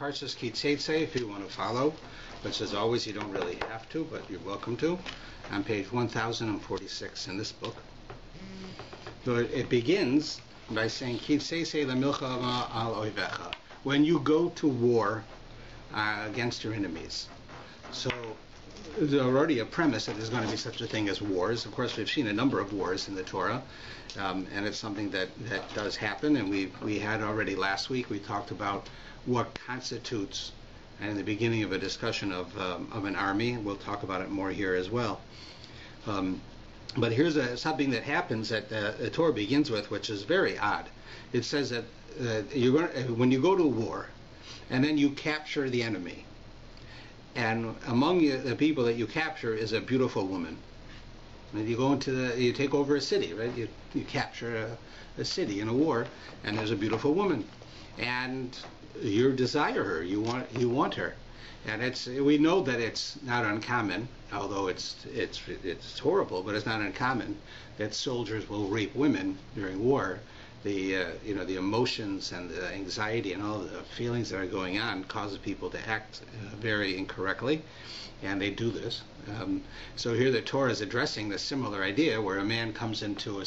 Parshas Ki-Tetze if you want to follow, which as always you don't really have to, but you're welcome to, on page 1046 in this book. So it begins by saying Ki-Tetze lemilchama al oivecha, when you go to war against your enemies. So there's already a premise that there's going to be such a thing as wars. Of course, we've seen a number of wars in the Torah, and it's something that does happen. And we had already last week, we talked about what constitutes, and in the beginning of a discussion of an army. We'll talk about it more here as well. But here's something that happens that the Torah begins with, which is very odd. It says that when you go to war, and then you capture the enemy, and among the people that you capture is a beautiful woman. And you go you take over a city, right? You capture a city in a war, and there's a beautiful woman, and you desire her. You want her, and we know that it's not uncommon, although it's horrible, but it's not uncommon that soldiers will rape women during war. The emotions and the anxiety and all the feelings that are going on causes people to act very incorrectly, and they do this. So here the Torah is addressing the similar idea, where a man comes into a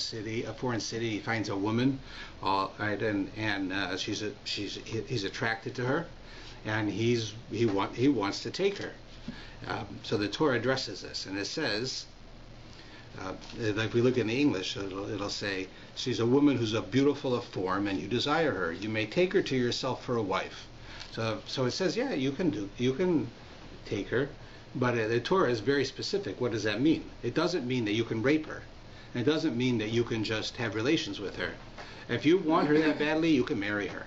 foreign city, he finds a woman, right, and he's attracted to her, and he wants to take her. So the Torah addresses this, and it says, like we look in the English, it'll say, she's a woman who's beautiful of form, and you desire her. You may take her to yourself for a wife. So it says, yeah, you can take her, but the Torah is very specific. What does that mean? It doesn't mean that you can rape her. It doesn't mean that you can just have relations with her. If you want her that badly, you can marry her.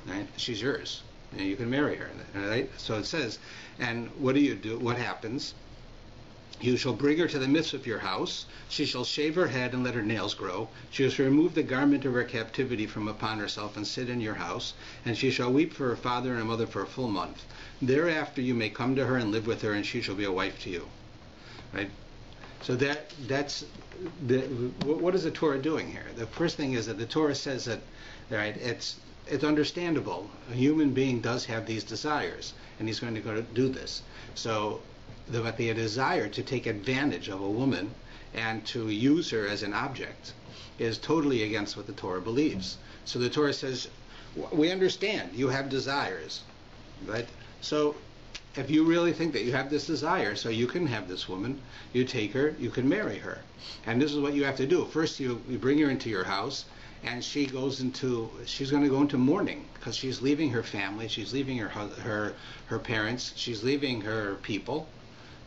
Right? She's yours, and you can marry her. Right? So it says, and what do you do? What happens? You shall bring her to the midst of your house. She shall shave her head and let her nails grow. She shall remove the garment of her captivity from upon herself and sit in your house. And she shall weep for her father and her mother for a full month. Thereafter you may come to her and live with her, and she shall be a wife to you. Right? So what is the Torah doing here? The first thing is that the Torah says that, right, it's understandable. A human being does have these desires, and he's going to go to do this. So the desire to take advantage of a woman and to use her as an object is totally against what the Torah believes. So the Torah says, we understand you have desires, right? So if you really think that you have this desire, so you can have this woman, you take her, you can marry her. And this is what you have to do. First you bring her into your house, and she's going to go into mourning, because she's leaving her family, she's leaving her parents, she's leaving her people.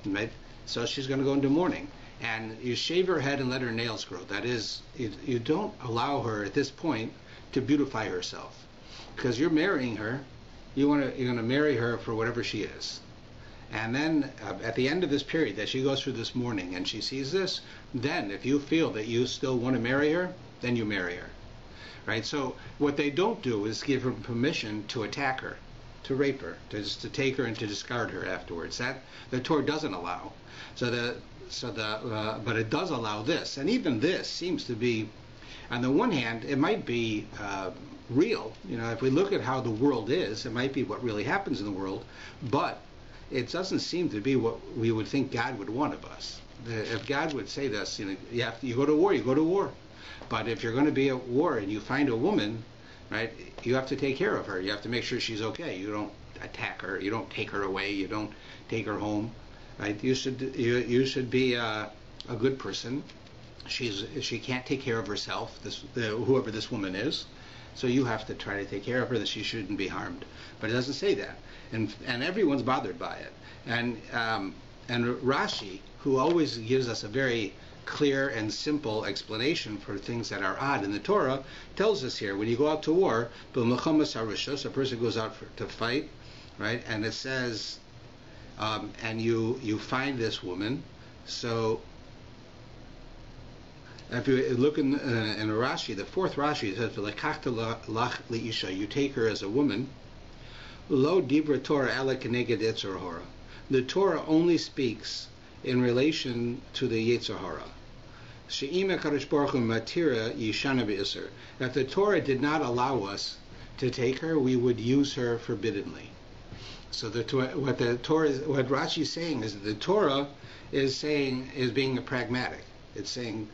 Right? So she's going to go into mourning, and you shave her head and let her nails grow. That is, you don't allow her at this point to beautify herself, because you're marrying her. You're going to marry her for whatever she is, and then at the end of this period that she goes through this mourning and she sees this, then if you feel that you still want to marry her, then you marry her. Right? So what they don't do is give her permission to attack her, to rape her, to take her and to discard her afterwards. That the Torah doesn't allow. But it does allow this, and even this seems to be, on the one hand, it might be real. If we look at how the world is, it might be what really happens in the world, but it doesn't seem to be what we would think God would want of us. If God would say to us, you go to war, you go to war. But if you're going to be at war and you find a woman, right, you have to take care of her. You have to make sure she's okay. You don't attack her. You don't take her away. You don't take her home. Right? You should be a good person. She can't take care of herself. Whoever this woman is, so you have to try to take care of her, that she shouldn't be harmed. But it doesn't say that, and everyone's bothered by it. And Rashi, who always gives us a very clear and simple explanation for things that are odd in the Torah, tells us here, when you go out to war, a person goes out to fight, right? And it says, and you find this woman. So if you look in Rashi, the fourth Rashi, it says, you take her as a woman. Lo dibra Torah ala keneged yetzer hara. The Torah only speaks in relation to the Yetzer Hara. If the Torah did not allow us to take her, we would use her forbiddenly. So what the Torah what Rashi is saying is that the Torah is being pragmatic. It's saying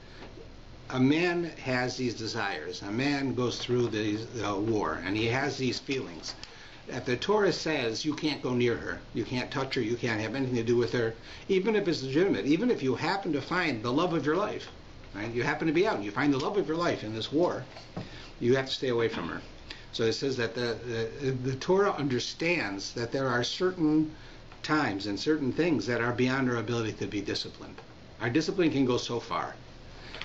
a man has these desires. A man goes through the war, and he has these feelings. If the Torah says you can't go near her, you can't touch her, you can't have anything to do with her, even if it's legitimate, even if you happen to find the love of your life, right? You happen to be out and you find the love of your life in this war, you have to stay away from her. So it says that the Torah understands that there are certain times and certain things that are beyond our ability to be disciplined. Our discipline can go so far.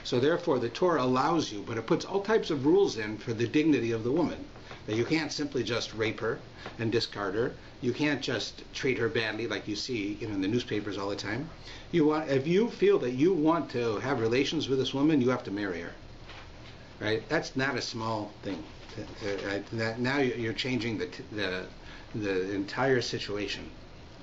So therefore the Torah allows you, but it puts all types of rules in for the dignity of the woman. That you can't simply just rape her and discard her. You can't just treat her badly like you see in the newspapers all the time. If you feel that you want to have relations with this woman, you have to marry her. Right? That's not a small thing. Now you're changing the entire situation.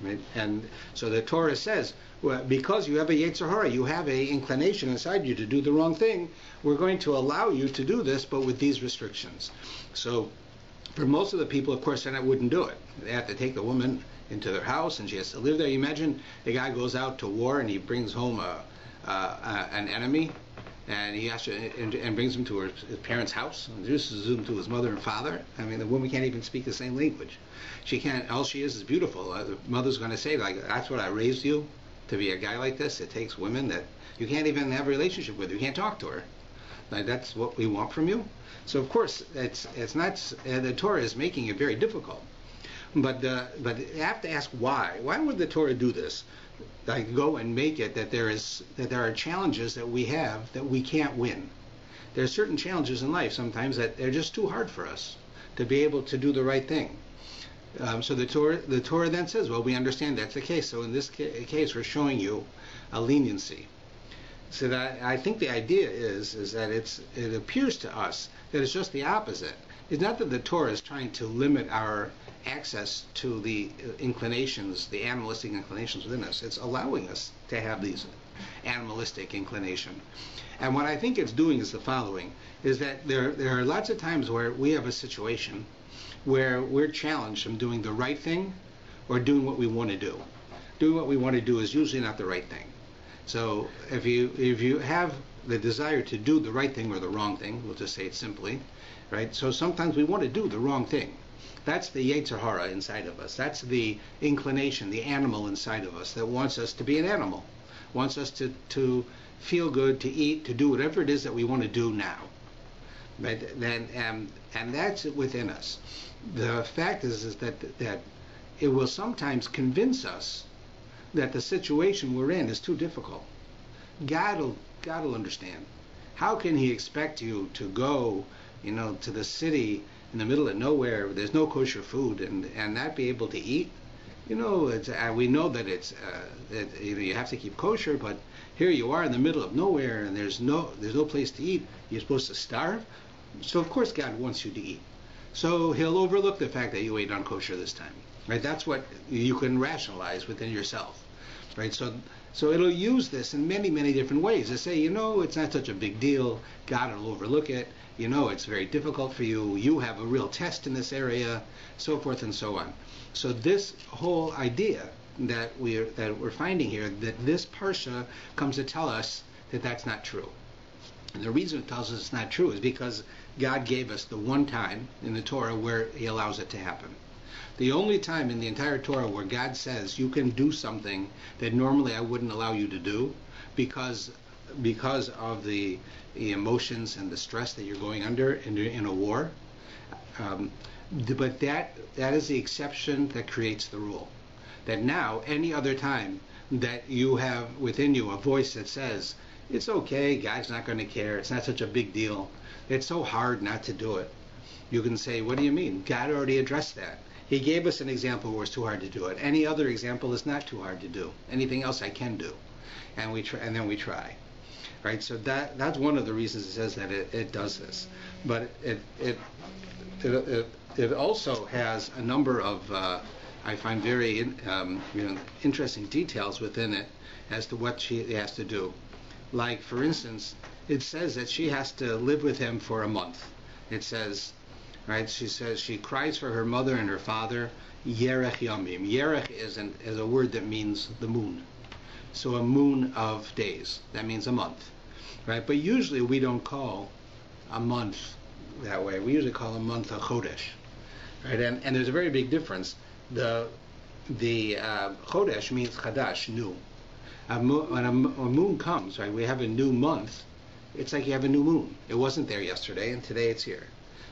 Right? And so the Torah says, well, because you have a Yetzer Hara, you have an inclination inside you to do the wrong thing, we're going to allow you to do this, but with these restrictions. So for most of the people, of course, then I wouldn't do it. They have to take the woman into their house, and she has to live there. You imagine the guy goes out to war, and he brings home an enemy, and he has to, and brings him to his parents' house, and introduces him to his mother and father. I mean, the woman can't even speak the same language. She can't. All she is beautiful. The mother's going to say, like, that's what I raised you to be, a guy like this. It takes women that you can't even have a relationship with. You can't talk to her. Like, that's what we want from you. So of course it's not. The Torah is making it very difficult. But you have to ask why. Why would the Torah do this? Like, go and make it that there are challenges that we have that we can't win. There are certain challenges in life sometimes that they're just too hard for us to be able to do the right thing. So the Torah then says, well, we understand that's the case. So in this case, we're showing you a leniency. So that I think the idea is that it appears to us that it's just the opposite. It's not that the Torah is trying to limit our access to the inclinations, the animalistic inclinations within us. It's allowing us to have these animalistic inclination. And what I think it's doing is the following, is that there are lots of times where we have a situation where we're challenged from doing the right thing or doing what we want to do. Doing what we want to do is usually not the right thing. So if you have the desire to do the right thing or the wrong thing, we'll just say it simply, right? So sometimes we want to do the wrong thing. That's the Yetzer Hara inside of us. That's the inclination, the animal inside of us that wants us to be an animal, wants us to feel good, to eat, to do whatever it is that we want to do now. Right? And that's within us. The fact is that it will sometimes convince us that the situation we're in is too difficult. God will understand. How can He expect you to go, to the city in the middle of nowhere where there's no kosher food and not be able to eat? We know that that you have to keep kosher, but here you are in the middle of nowhere and there's no place to eat. You're supposed to starve. So of course God wants you to eat. So He'll overlook the fact that you ate unkosher this time. Right? That's what you can rationalize within yourself. Right? So it'll use this in many, many different ways. To say, it's not such a big deal. God will overlook it. It's very difficult for you. You have a real test in this area, so forth and so on. So this whole idea that we're finding here, that this parsha comes to tell us that that's not true. And the reason it tells us it's not true is because God gave us the one time in the Torah where He allows it to happen. The only time in the entire Torah where God says you can do something that normally I wouldn't allow you to do because of the emotions and the stress that you're going under in a war. But that is the exception that creates the rule. That now, any other time that you have within you a voice that says, it's okay, God's not going to care, it's not such a big deal, it's so hard not to do it, you can say, what do you mean? God already addressed that. He gave us an example where it's too hard to do it. Any other example is not too hard to do. Anything else I can do. And then we try. Right? So that's one of the reasons it says that it does this. But it also has a number of I find very interesting details within it as to what she has to do. Like, for instance, it says that she has to live with him for a month. It says, right? She says she cries for her mother and her father Yerech Yomim. Yerech is a word that means the moon. So a moon of days. That means a month, right? But usually we don't call a month that way. We usually call a month a chodesh, right? And there's a very big difference. The chodesh means chadash, new. When a moon comes, right? We have a new month. It's like you have a new moon. It wasn't there yesterday, and today it's here.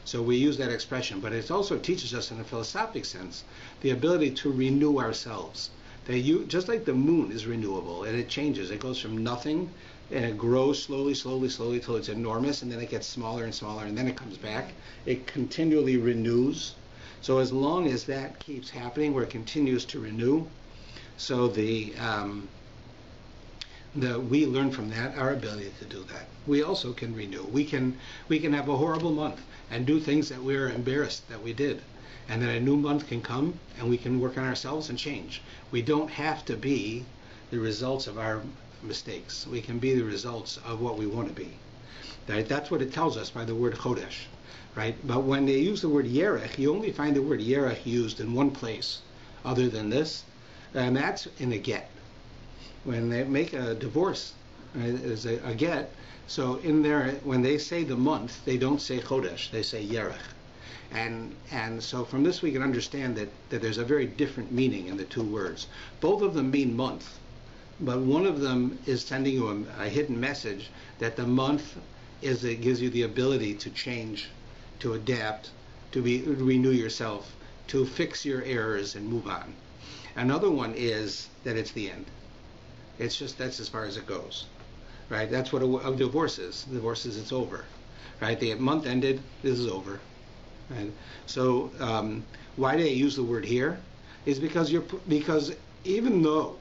So we use that expression, but it also teaches us in a philosophic sense the ability to renew ourselves. Just like the moon is renewable, and it changes. It goes from nothing, and it grows slowly till it's enormous, and then it gets smaller and smaller, and then it comes back. It continually renews. So as long as that keeps happening, where it continues to renew, so we learn from that our ability to do that. We also can renew. We can have a horrible month and do things that we're embarrassed that we did. And then a new month can come and we can work on ourselves and change. We don't have to be the results of our mistakes. We can be the results of what we want to be. Right? That's what it tells us by the word chodesh. Right? But when they use the word yerech, you only find the word yerech used in one place other than this, and that's in a get. When they make a divorce, right, is a get. So in there, when they say the month, they don't say chodesh, they say yerech. And so from this we can understand that there's a very different meaning in the two words. Both of them mean month, but one of them is sending you a hidden message that the month it gives you the ability to change, to adapt, to renew yourself, to fix your errors and move on. Another one is that it's the end. It's just that's as far as it goes, right? That's what a divorce is. Divorce is it's over, right? The month ended. This is over, right? So why do they use the word here? Is because even though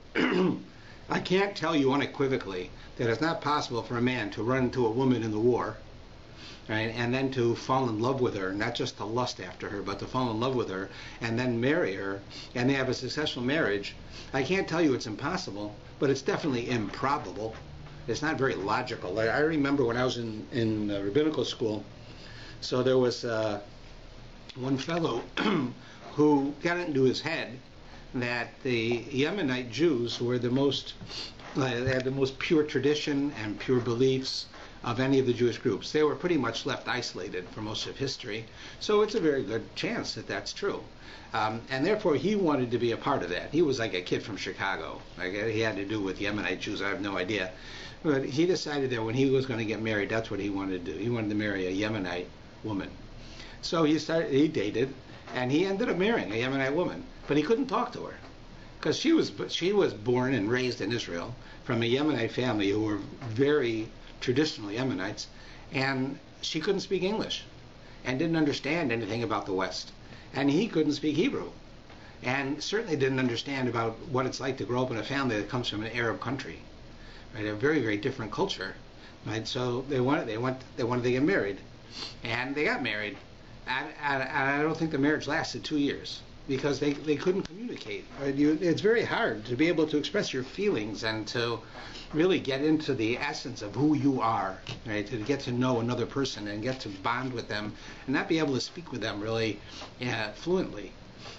I can't tell you unequivocally that it's not possible for a man to run into a woman in the war, right, and then to fall in love with her, not just to lust after her, but to fall in love with her and then marry her and they have a successful marriage. I can't tell you it's impossible, but it's definitely improbable. It's not very logical. I remember when I was in rabbinical school, so there was one fellow who got it into his head that the Yemenite Jews were they had the most pure tradition and pure beliefs of any of the Jewish groups. They were pretty much left isolated for most of history, so it's a very good chance that that's true. And therefore he wanted to be a part of that. He was like a kid from Chicago. Like he had to do with Yemenite Jews, I have no idea. But he decided that when he was going to get married, that's what he wanted to do. He wanted to marry a Yemenite woman. So he dated, and he ended up marrying a Yemenite woman, but he couldn't talk to her because she was born and raised in Israel from a Yemenite family who were very traditional Yemenites, and she couldn't speak English and didn't understand anything about the West, and he couldn't speak Hebrew and certainly didn't understand about what it's like to grow up in a family that comes from an Arab country, right? A very, very different culture, right? So they wanted to get married, and they got married, and I don't think the marriage lasted 2 years because they couldn't communicate. Right? It's very hard to be able to express your feelings and to really get into the essence of who you are, right? To get to know another person and get to bond with them and not be able to speak with them really fluently.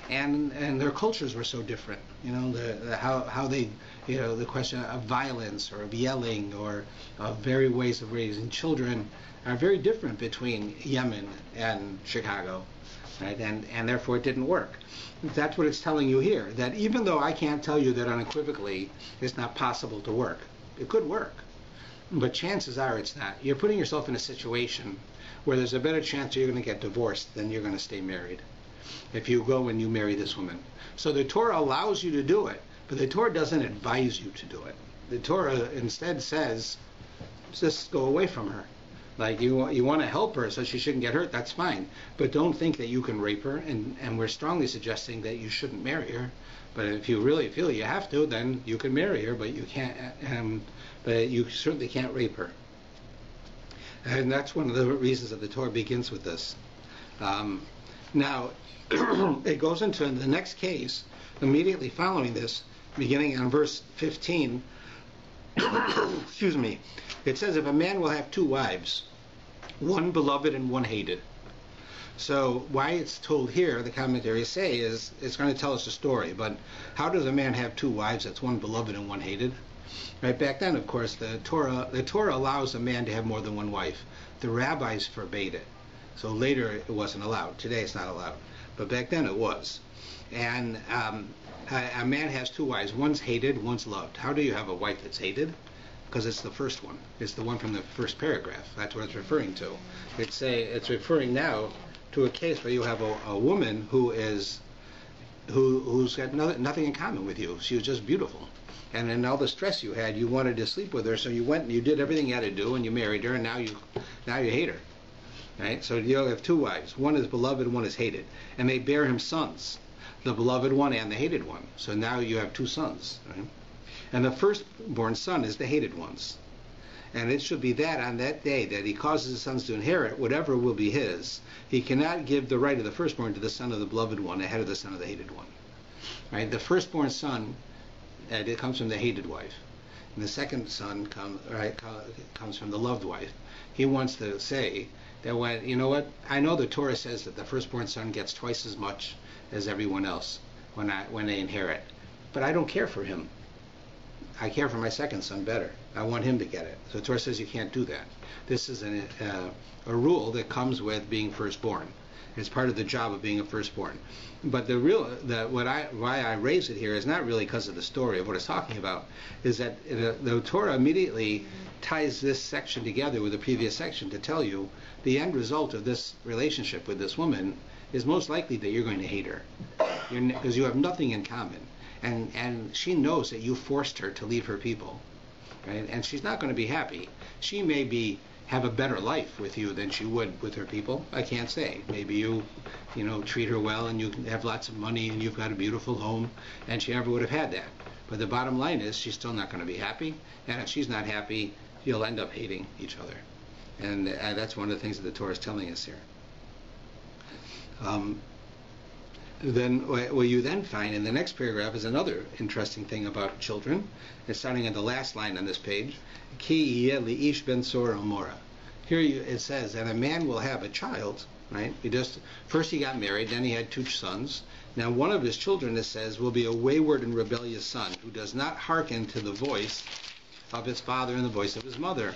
And their cultures were so different, you know, how they, you know, the question of violence or of yelling or of various ways of raising children are very different between Yemen and Chicago, right? And therefore it didn't work. That's what it's telling you here, that even though I can't tell you that unequivocally it's not possible to work, it could work, but chances are it's not. You're putting yourself in a situation where there's a better chance you're going to get divorced than you're going to stay married if you go and you marry this woman. So the Torah allows you to do it, but the Torah doesn't advise you to do it. The Torah instead says, just go away from her. Like you want to help her so she shouldn't get hurt, that's fine. But don't think that you can rape her, and we're strongly suggesting that you shouldn't marry her. But if you really feel you have to, then you can marry her, but you can't. But you certainly can't rape her. And that's one of the reasons that the Torah begins with this. Now, it goes into the next case immediately following this, beginning on verse 15. Excuse me. It says, if a man will have two wives, one beloved and one hated. So why it's told here, the commentaries say, is it's going to tell us a story. But how does a man have two wives? That's one beloved and one hated. Right, back then, of course, the Torah allows a man to have more than one wife. The rabbis forbade it. So later it wasn't allowed. Today it's not allowed. But back then it was. And a man has two wives. One's hated, one's loved. How do you have a wife that's hated? Because it's the first one. It's the one from the first paragraph. That's what it's referring to. It's referring now to a case where you have a woman who's got nothing in common with you. She was just beautiful. And in all the stress you had, you wanted to sleep with her, so you went and you did everything you had to do, and you married her, and now you hate her. Right? So you have two wives. One is beloved, one is hated. And they bear him sons, the beloved one and the hated one. So now you have two sons. Right? And the firstborn son is the hated one's. And it should be that on that day that he causes his sons to inherit whatever will be his. He cannot give the right of the firstborn to the son of the beloved one ahead of the son of the hated one. Right? The firstborn son, it comes from the hated wife. And the second son comes from the loved wife. He wants to say that I know the Torah says that the firstborn son gets twice as much as everyone else when they inherit. But I don't care for him. I care for my second son better. I want him to get it. So the Torah says you can't do that. This is a rule that comes with being firstborn. It's part of the job of being a firstborn. But why I raise it here is not really because of the story of what it's talking about. Is that the Torah immediately ties this section together with the previous section to tell you the end result of this relationship with this woman is most likely that you're going to hate her because you have nothing in common. And she knows that you forced her to leave her people, right? And she's not going to be happy. She may have a better life with you than she would with her people. I can't say. Maybe you treat her well and you have lots of money and you've got a beautiful home, and she never would have had that. But the bottom line is she's still not going to be happy, and if she's not happy, you'll end up hating each other. And that's one of the things that the Torah is telling us here. Then what you then find in the next paragraph is another interesting thing about children. It's starting at the last line on this page. Ki li'ish ben sor amora. Here it says that a man will have a child, right? First he got married, then he had two sons. Now one of his children, it says, will be a wayward and rebellious son who does not hearken to the voice of his father and the voice of his mother,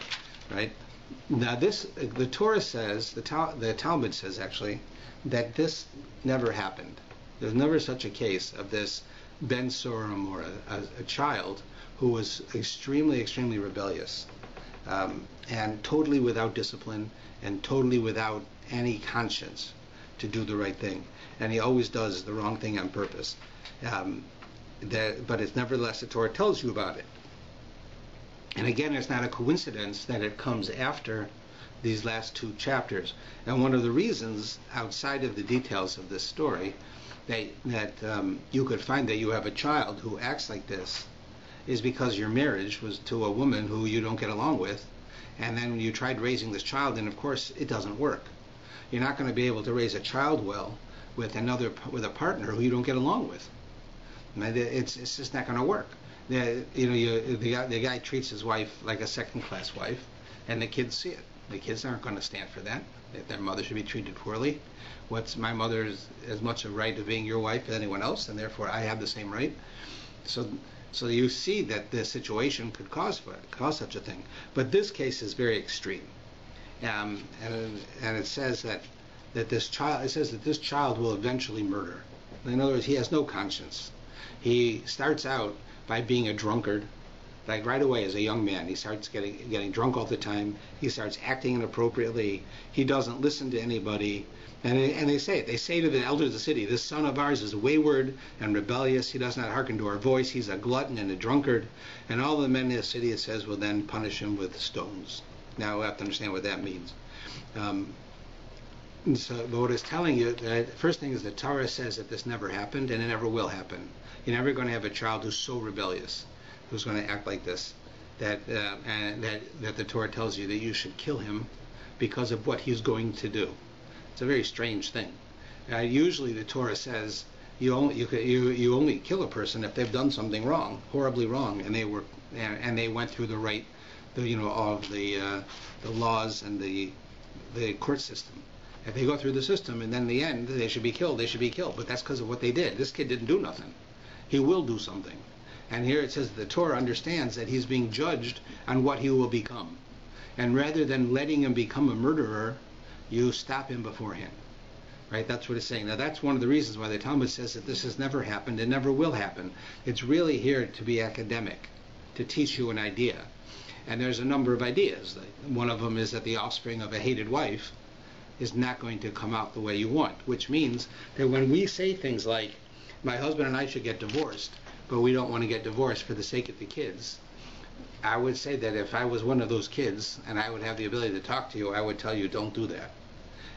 right? Now the Torah says, the Talmud says actually, that this never happened. There's never such a case of this Ben Sor Amora, a child who was extremely, extremely rebellious, and totally without discipline and totally without any conscience to do the right thing. And he always does the wrong thing on purpose. But it's nevertheless, the Torah tells you about it. And again, it's not a coincidence that it comes after these last two chapters. And one of the reasons, outside of the details of this story, that you could find that you have a child who acts like this is because your marriage was to a woman who you don't get along with, and then you tried raising this child, and of course it doesn't work. You're not going to be able to raise a child well with a partner who you don't get along with. It's just not going to work. The guy treats his wife like a second-class wife, and the kids see it. The kids aren't going to stand for that. That their mother should be treated poorly. My mother is as much a right of being your wife as anyone else, and therefore I have the same right. So you see that the situation could cause such a thing. But this case is very extreme, and it says that this child will eventually murder. In other words, he has no conscience. He starts out by being a drunkard. Like right away as a young man, he starts getting drunk all the time. He starts acting inappropriately. He doesn't listen to anybody. And they say it. They say to the elders of the city, this son of ours is wayward and rebellious. He does not hearken to our voice. He's a glutton and a drunkard. And all the men in the city, it says, will then punish him with stones. Now we have to understand what that means. But what it's telling you, the first thing is the Torah says that this never happened and it never will happen. You're never going to have a child who's so rebellious, who's going to act like this, that the Torah tells you that you should kill him because of what he's going to do. It's a very strange thing. Usually the Torah says you only kill a person if they've done something wrong, horribly wrong, and they went through all of the laws and the court system. If they go through the system and then in the end they should be killed, they should be killed. But that's because of what they did. This kid didn't do nothing. He will do something. And here it says the Torah understands that he's being judged on what he will become. And rather than letting him become a murderer, you stop him beforehand. Right? That's what it's saying. Now that's one of the reasons why the Talmud says that this has never happened and never will happen. It's really here to be academic, to teach you an idea. And there's a number of ideas. One of them is that the offspring of a hated wife is not going to come out the way you want, which means that when we say things like, my husband and I should get divorced, but we don't want to get divorced for the sake of the kids, I would say that if I was one of those kids and I would have the ability to talk to you, I would tell you, don't do that.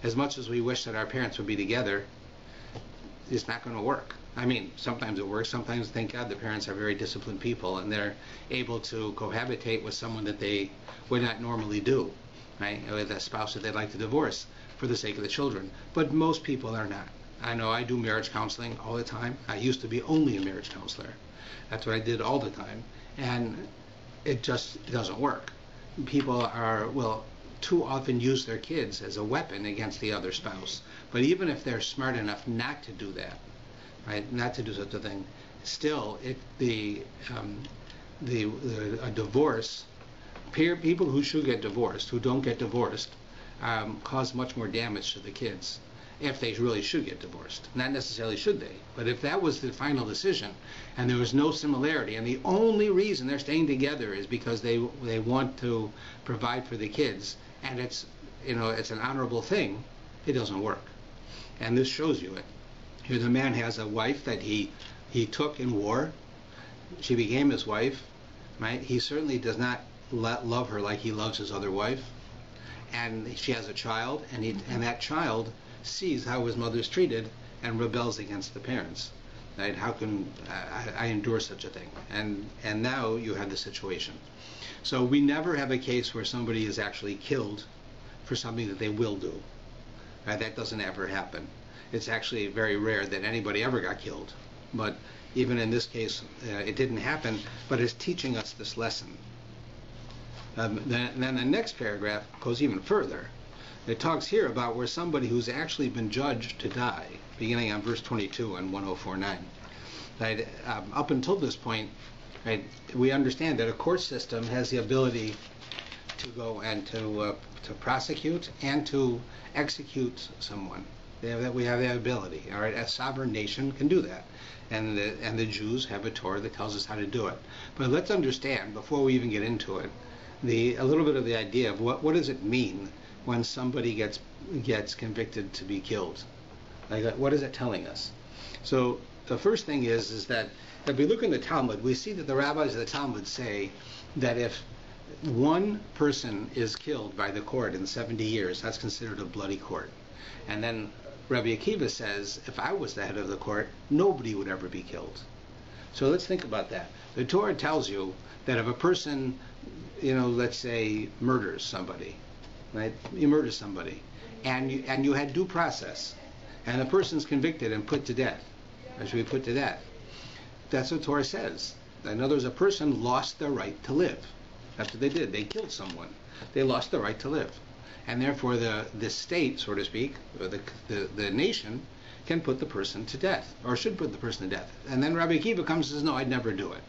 As much as we wish that our parents would be together, it's not going to work. I mean, sometimes it works. Sometimes, thank God, the parents are very disciplined people and they're able to cohabitate with someone that they would not normally do, right? With a spouse that they'd like to divorce for the sake of the children. But most people are not. I know I do marriage counseling all the time. I used to be only a marriage counselor. That's what I did all the time. And it just doesn't work. People will too often use their kids as a weapon against the other spouse. But even if they're smart enough not to do that, right, not to do such a thing, still, a divorce, people who should get divorced, who don't get divorced, cause much more damage to the kids if they really should get divorced. Not necessarily should they, but if that was the final decision and there was no similarity and the only reason they're staying together is because they want to provide for the kids and it's an honorable thing, it doesn't work. And this shows you it. Here the man has a wife that he took in war. She became his wife, right? He certainly does not love her like he loves his other wife. And she has a child, and that child sees how his mother is treated and rebels against the parents. Right? How can I endure such a thing? And now you have the situation. So we never have a case where somebody is actually killed for something that they will do. Right? That doesn't ever happen. It's actually very rare that anybody ever got killed. But even in this case, it didn't happen, but it's teaching us this lesson. Then the next paragraph goes even further. It talks here about where somebody who's actually been judged to die, beginning on verse 22 and 1049. Right? Up until this point, right, we understand that a court system has the ability to go and to prosecute and to execute someone. We have that ability. All right, a sovereign nation can do that, and the Jews have a Torah that tells us how to do it. But let's understand before we even get into it, a little bit of the idea of what does it mean when somebody gets convicted to be killed? Like, what is it telling us? So the first thing is that if we look in the Talmud, we see that the rabbis of the Talmud say that if one person is killed by the court in 70 years, that's considered a bloody court. And then Rabbi Akiva says, if I was the head of the court, nobody would ever be killed. So let's think about that. The Torah tells you that if a person, let's say, murders somebody, right? You murder somebody, and you had due process, and the person's convicted and put to death, or should be put to death. That's what Torah says. In other words, a person lost their right to live. That's what they did. They killed someone. They lost the right to live. And therefore the state, so to speak, or the nation, can put the person to death, or should put the person to death. And then Rabbi Akiva comes and says, no, I'd never do it.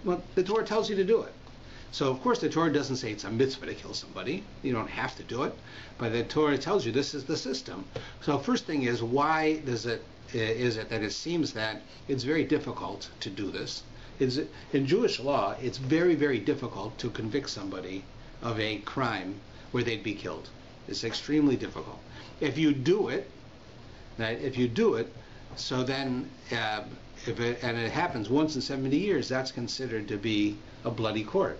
Well, the Torah tells you to do it. So, of course, the Torah doesn't say it's a mitzvah to kill somebody. You don't have to do it. But the Torah tells you this is the system. So first thing is, why is it that it seems that it's very difficult to do this? In Jewish law, it's very, very difficult to convict somebody of a crime where they'd be killed. It's extremely difficult. If you do it, so then and it happens once in 70 years, that's considered to be a bloody court.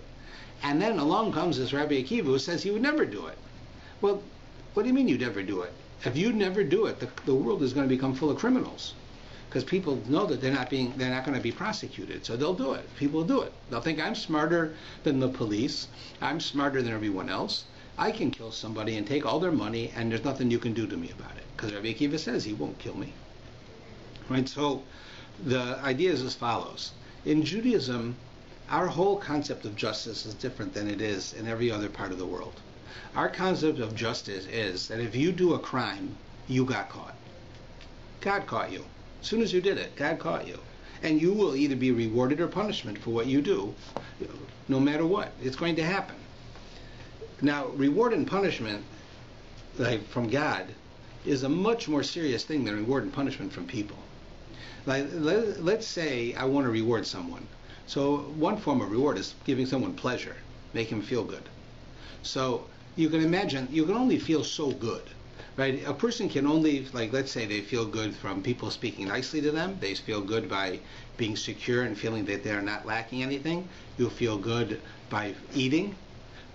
And then along comes this Rabbi Akiva who says he would never do it. Well, what do you mean you'd never do it? If you never do it, the world is going to become full of criminals, because people know that they're not going to be prosecuted, so they'll do it. People will do it. They'll think, I'm smarter than the police. I'm smarter than everyone else. I can kill somebody and take all their money, and there's nothing you can do to me about it, because Rabbi Akiva says he won't kill me. Right? So the idea is as follows. In Judaism, our whole concept of justice is different than it is in every other part of the world. Our concept of justice is that if you do a crime you got caught. God caught you. As soon as you did it, God caught you. And you will either be rewarded or punishment for what you do, no matter what. It's going to happen. Now, reward and punishment, like from God, is a much more serious thing than reward and punishment from people. Like, let's say I want to reward someone. So one form of reward is giving someone pleasure, make him feel good. So you can imagine, you can only feel so good, right? A person can only, like, let's say they feel good from people speaking nicely to them. They feel good by being secure and feeling that they're not lacking anything. You feel good by eating,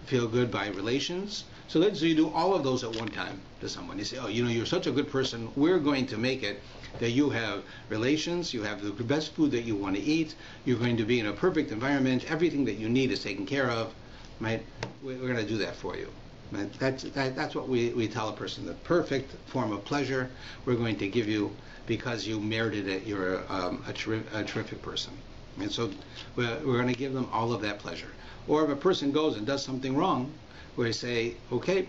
feel good by relations. So let's say you do all of those at one time to someone. You say, oh, you're such a good person. We're going to make it that you have relations, you have the best food that you want to eat, you're going to be in a perfect environment, everything that you need is taken care of, right? We're going to do that for you. Right? That's what we tell a person, the perfect form of pleasure we're going to give you because you merited it, you're a terrific person. And so we're going to give them all of that pleasure. Or if a person goes and does something wrong, we say, okay,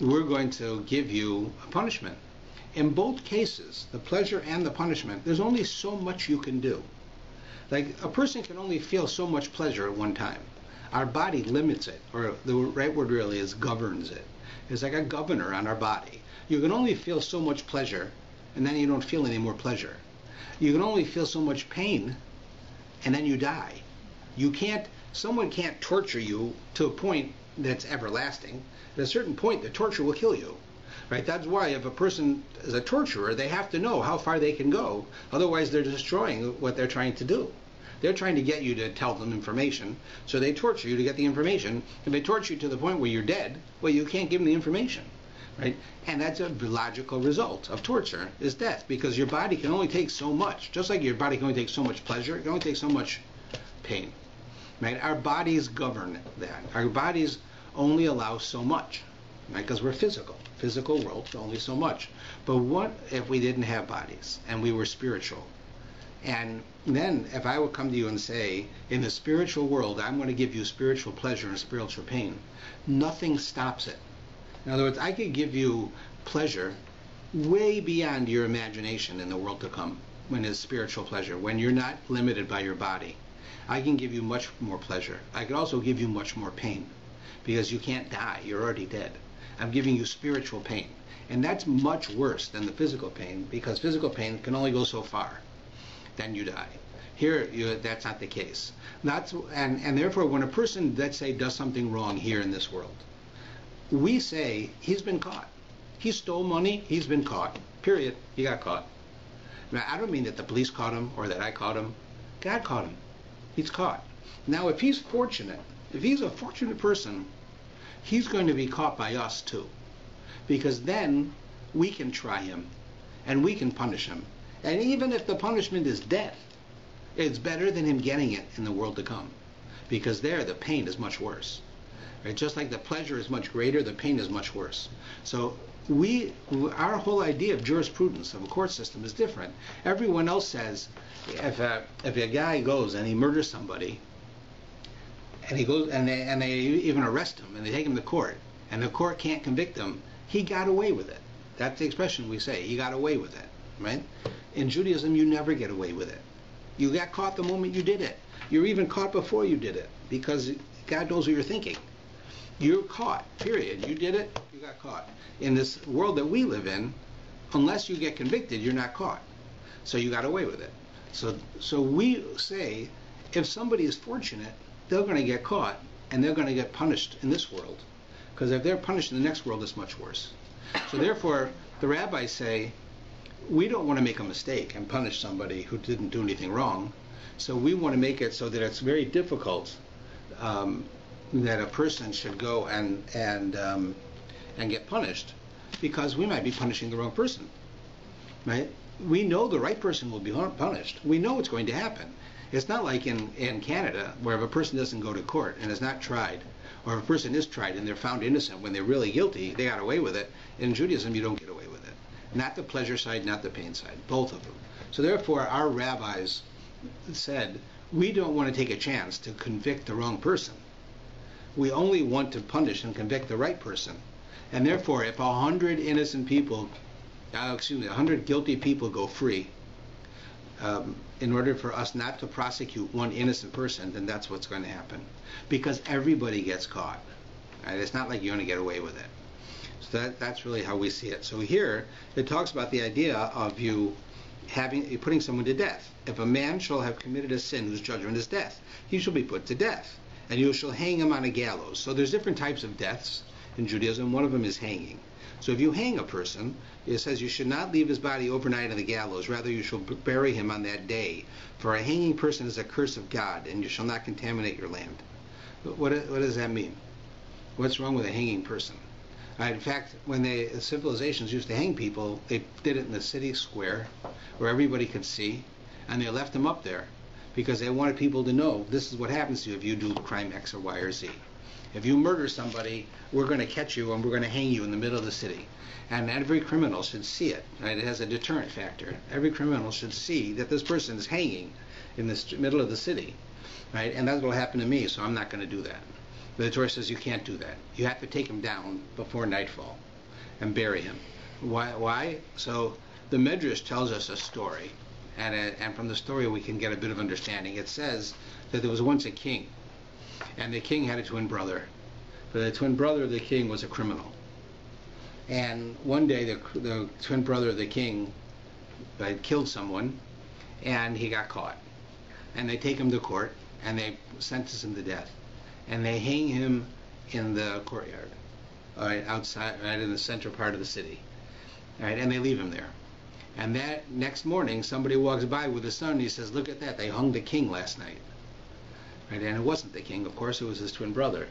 we're going to give you a punishment. In both cases, the pleasure and the punishment, there's only so much you can do. Like, a person can only feel so much pleasure at one time. Our body limits it, or the right word really is governs it. It's like a governor on our body. You can only feel so much pleasure, and then you don't feel any more pleasure. You can only feel so much pain, and then you die. Someone can't torture you to a point that's everlasting. At a certain point, the torture will kill you. Right? That's why if a person is a torturer, they have to know how far they can go. Otherwise, they're destroying what they're trying to do. They're trying to get you to tell them information, so they torture you to get the information. If they torture you to the point where you're dead, well, you can't give them the information. Right? And that's a logical result of torture, is death, because your body can only take so much. Just like your body can only take so much pleasure, it can only take so much pain. Right? Our bodies govern that. Our bodies only allow so much. Right? Because we're physical world, only so much. But what if we didn't have bodies and we were spiritual? And then if I would come to you and say, in the spiritual world, I'm going to give you spiritual pleasure and spiritual pain, nothing stops it. In other words, I could give you pleasure way beyond your imagination in the world to come, when it's spiritual pleasure, when you're not limited by your body. I can give you much more pleasure. I could also give you much more pain, because you can't die, you're already dead. I'm giving you spiritual pain. And that's much worse than the physical pain, because physical pain can only go so far. Then you die. Here, that's not the case. And therefore, when a person, let's say, does something wrong here in this world, we say, he's been caught. He stole money, he's been caught. Period. He got caught. Now, I don't mean that the police caught him or that I caught him. God caught him. He's caught. Now, if he's fortunate, if he's a fortunate person, he's going to be caught by us too, because then we can try him and we can punish him. And even if the punishment is death, it's better than him getting it in the world to come, because there the pain is much worse. Right? Just like the pleasure is much greater, the pain is much worse. So our whole idea of jurisprudence, of a court system, is different. Everyone else says, if a guy goes and he murders somebody, and he goes and they even arrest him and they take him to court, and the court can't convict him, he got away with it. That's the expression we say. He got away with it, right? In Judaism, you never get away with it. You got caught the moment you did it. You're even caught before you did it, because God knows what you're thinking. You're caught, period. You did it, you got caught. In this world that we live in, unless you get convicted, you're not caught. So you got away with it. So we say, if somebody is fortunate, they're going to get caught, and they're going to get punished in this world. Because if they're punished in the next world, it's much worse. So therefore, the rabbis say, we don't want to make a mistake and punish somebody who didn't do anything wrong. So we want to make it so that it's very difficult that a person should go and get punished, because we might be punishing the wrong person. Right? We know the right person will be punished. We know it's going to happen. It's not like in Canada, where if a person doesn't go to court and is not tried, or if a person is tried and they're found innocent when they're really guilty, they got away with it. In Judaism, you don't get away with it. Not the pleasure side, not the pain side, both of them. So therefore, our rabbis said, we don't want to take a chance to convict the wrong person. We only want to punish and convict the right person. And therefore, if 100 innocent people 100 guilty people go free, in order for us not to prosecute one innocent person, then that's what's going to happen. Because everybody gets caught. Right? It's not like you're going to get away with it. So that's really how we see it. So here, it talks about the idea of you putting someone to death. If a man shall have committed a sin whose judgment is death, he shall be put to death. And you shall hang him on a gallows. So there's different types of deaths in Judaism. One of them is hanging. So if you hang a person, it says you should not leave his body overnight on the gallows. Rather, you shall bury him on that day. For a hanging person is a curse of God, and you shall not contaminate your land. What does that mean? What's wrong with a hanging person? In fact, when civilizations used to hang people, they did it in the city square where everybody could see, and they left them up there because they wanted people to know this is what happens to you if you do crime X or Y or Z. If you murder somebody, we're going to catch you and we're going to hang you in the middle of the city. And every criminal should see it. Right? It has a deterrent factor. Every criminal should see that this person is hanging in the middle of the city. Right? And that's what will happen to me, so I'm not going to do that. But the Torah says you can't do that. You have to take him down before nightfall and bury him. Why? So the Medrash tells us a story. And from the story we can get a bit of understanding. It says that there was once a king. And the king had a twin brother. But the twin brother of the king was a criminal. And one day the twin brother of the king had killed someone, and he got caught. And they take him to court, and they sentence him to death. And they hang him in the courtyard, outside, right in the center part of the city. Right, and they leave him there. And that next morning, somebody walks by with his son, and he says, "Look at that, they hung the king last night." Right, and it wasn't the king, of course, it was his twin brother.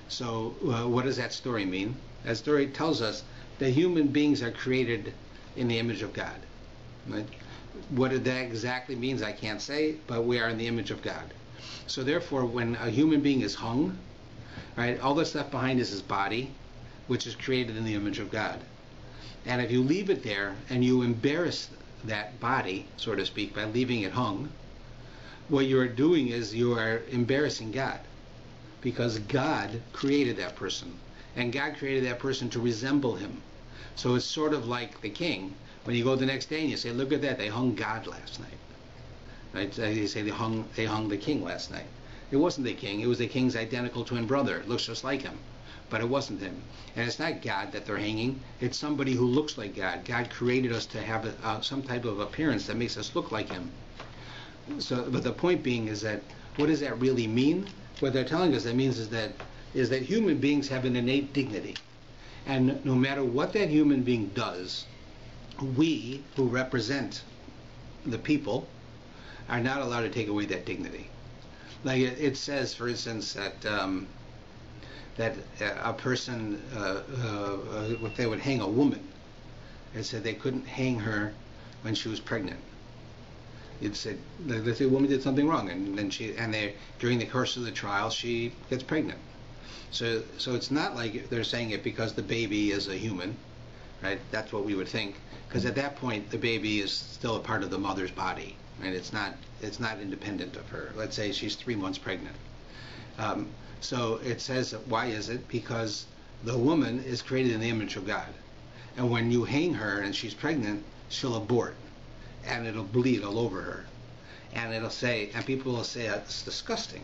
So what does that story mean? That story tells us that human beings are created in the image of God. Right? What that exactly means, I can't say, but we are in the image of God. So therefore, when a human being is hung, right, all that's left behind is his body, which is created in the image of God. And if you leave it there and you embarrass that body, so to speak, by leaving it hung, what you are doing is you are embarrassing God, because God created that person, and God created that person to resemble him. So it's sort of like the king. When you go the next day and you say, "Look at that, they hung God last night." Right? You say they hung the king last night. It wasn't the king. It was the king's identical twin brother. It looks just like him, but it wasn't him. And it's not God that they're hanging. It's somebody who looks like God. God created us to have some type of appearance that makes us look like him. So, but the point being is that what does that really mean? What they're telling us that means is that human beings have an innate dignity, and no matter what that human being does, we who represent the people are not allowed to take away that dignity. Like it says, for instance, that a person, if they would hang a woman, it said they couldn't hang her when she was pregnant. It said, let's say a woman did something wrong, and then during the course of the trial, she gets pregnant. So it's not like they're saying it because the baby is a human, right? That's what we would think, because at that point the baby is still a part of the mother's body, and it's not independent of her. Let's say she's 3 months pregnant. So it says, why is it? Because the woman is created in the image of God, and when you hang her and she's pregnant, she'll abort, and it'll bleed all over her, and people will say it's disgusting,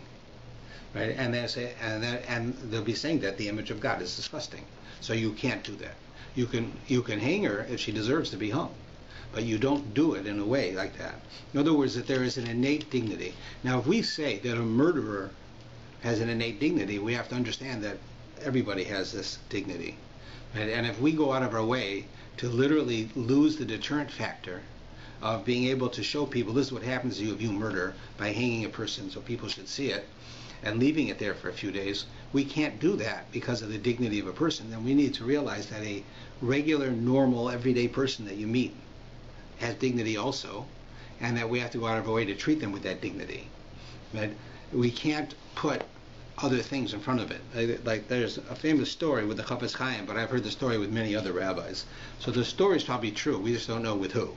right? And they say, and they'll be saying that the image of God is disgusting, so you can't do that. You can hang her if she deserves to be hung, but you don't do it in a way like that. In other words, that there is an innate dignity. Now, if we say that a murderer has an innate dignity, we have to understand that everybody has this dignity, right? And if we go out of our way to literally lose the deterrent factor of being able to show people this is what happens to you if you murder, by hanging a person so people should see it, and leaving it there for a few days, we can't do that because of the dignity of a person. Then we need to realize that a regular, normal, everyday person that you meet has dignity also, and that we have to go out of our way to treat them with that dignity. But we can't put other things in front of it. Like there's a famous story with the Chafetz Chaim, but I've heard the story with many other rabbis. So the story is probably true. We just don't know with who.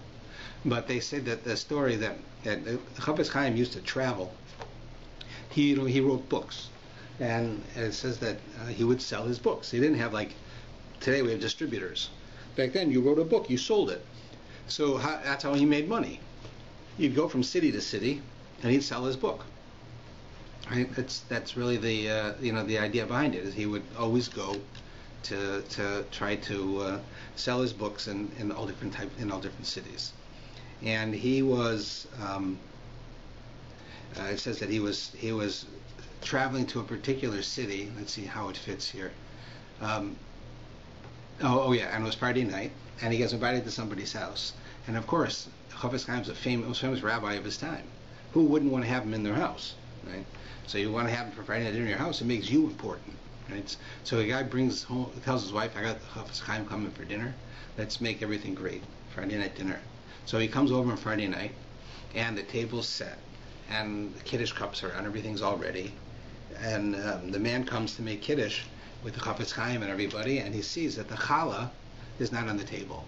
But they said that the story that the Chafetz Chaim used to travel. He wrote books, and it says that he would sell his books. He didn't have, like today we have distributors. Back then, you wrote a book, you sold it. So that's how he made money. He'd go from city to city, and he'd sell his book. Right? That's really the the idea behind it. Is he would always go to try to sell his books in all different cities, and he was. It says that he was traveling to a particular city. Let's see how it fits here. Oh yeah, and it was Friday night, and he gets invited to somebody's house. And of course, Chofetz Chaim was a famous rabbi of his time. Who wouldn't want to have him in their house, right? So you want to have him for Friday night dinner in your house, it makes you important, right? So a guy brings home, tells his wife, I got Chofetz Chaim coming for dinner. Let's make everything great, Friday night dinner. So he comes over on Friday night, and the table's set, and the Kiddush cups are on, everything's all ready. And the man comes to make Kiddush with the Chofetz Chaim and everybody, and he sees that the challah is not on the table.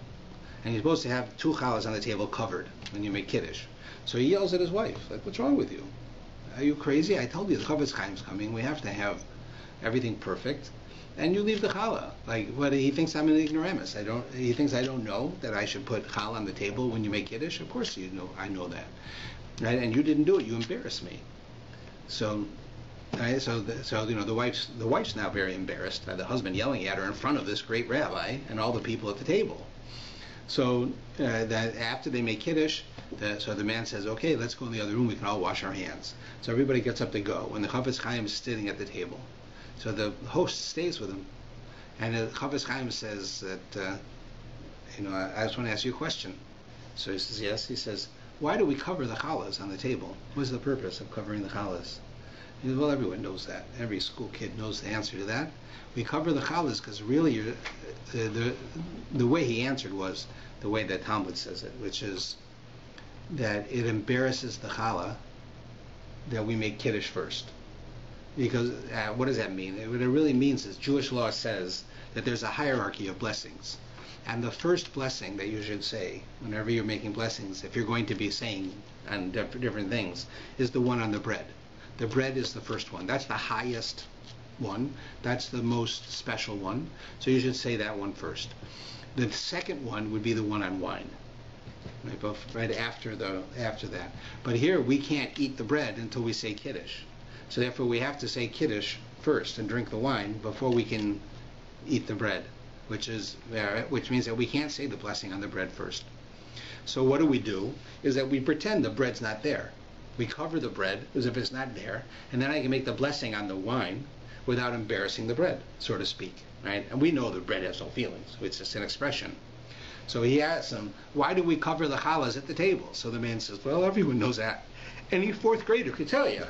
And you're supposed to have 2 challahs on the table covered when you make Kiddush. So he yells at his wife, like, what's wrong with you? Are you crazy? I told you the Chofetz Chaim's coming. We have to have everything perfect. And you leave the challah. Like, what, he thinks I'm an ignoramus. He thinks I don't know that I should put challah on the table when you make Kiddush? Of course you know, I know that. Right? And you didn't do it. You embarrassed me. So... Right, so the wife's now very embarrassed by the husband yelling at her in front of this great rabbi and all the people at the table. So that after they make Kiddush, so the man says, okay, let's go in the other room, we can all wash our hands. So everybody gets up to go, and the Chofetz Chaim is sitting at the table. So the host stays with him, and the Chofetz Chaim says that, I just want to ask you a question. So he says, yes. He says, why do we cover the challahs on the table? What's the purpose of covering the challahs? He says, well, everyone knows that. Every school kid knows the answer to that. We cover the challahs because really the way he answered was the way that Talmud says it, which is that it embarrasses the challah that we make Kiddush first. Because what does that mean? What it really means is Jewish law says that there's a hierarchy of blessings. And the first blessing that you should say whenever you're making blessings, if you're going to be saying on different things, is the one on the bread. The bread is the first one. That's the highest one. That's the most special one. So you should say that one first. The second one would be the one on wine, right after that. But here we can't eat the bread until we say Kiddush. So therefore we have to say Kiddush first and drink the wine before we can eat the bread, which means that we can't say the blessing on the bread first. So what do? Is that we pretend the bread's not there. We cover the bread as if it's not there, and then I can make the blessing on the wine without embarrassing the bread, so to speak. Right? And we know the bread has no feelings. It's just an expression. So he asks him, why do we cover the challahs at the table? So the man says, well, everyone knows that. Any 4th grader could tell you.